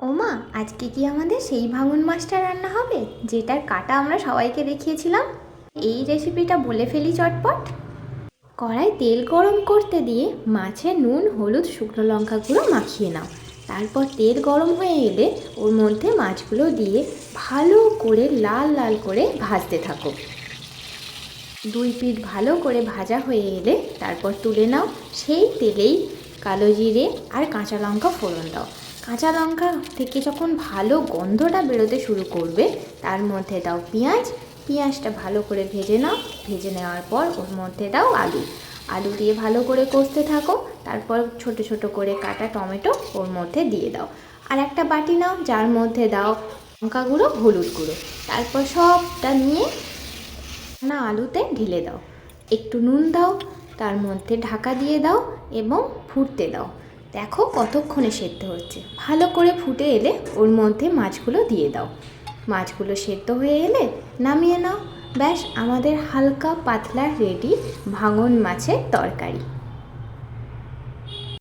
ওমা, আজকে কি আমাদের সেই ভাঙন মাছটা রান্না হবে যেটার কাটা আমরা সবাইকে দেখিয়েছিলাম? এই রেসিপিটা বলে ফেলি চটপট। কড়াই তেল গরম করতে দিয়ে মাছে নুন, হলুদ, শুকনো লঙ্কা গুঁড়ো মাখিয়ে নাও। তারপর তেল গরম হয়ে এলে ওর মধ্যে মাছগুলো দিয়ে ভালো করে লাল লাল করে ভাজতে থাকো। দুই পিঠ ভালো করে ভাজা হয়ে এলে তারপর তুলে নাও। সেই তেলেই কালো জিরে আর কাঁচা লঙ্কা ফোড়ন দাও। কাঁচা লঙ্কা থেকে যখন ভালো গন্ধটা বেরোতে শুরু করবে তার মধ্যে দাও পেঁয়াজ। পেঁয়াজটা ভালো করে ভেজে নাও। ভেজে নেওয়ার পর ওর মধ্যে দাও আলু। আলু দিয়ে ভালো করে কষতে থাকো। তারপর ছোট ছোট করে কাটা টমেটো ওর মধ্যে দিয়ে দাও। আর একটা বাটি নাও, যার মধ্যে দাও লঙ্কা গুঁড়ো, হলুদ গুঁড়ো। তারপর সবটা নিয়ে আলুতে ঢেলে দাও। একটু নুন দাও, তার মধ্যে ঢাকা দিয়ে দাও এবং ফুটতে দাও। দেখো কতক্ষণে সেদ্ধ হচ্ছে। ভালো করে ফুটে এলে ওর মধ্যে মাছগুলো দিয়ে দাও। মাছগুলো সেদ্ধ হয়ে এলে নামিয়ে নাও। ব্যাস, আমাদের হালকা পাতলা রেডি ভাঙন মাছের তরকারি।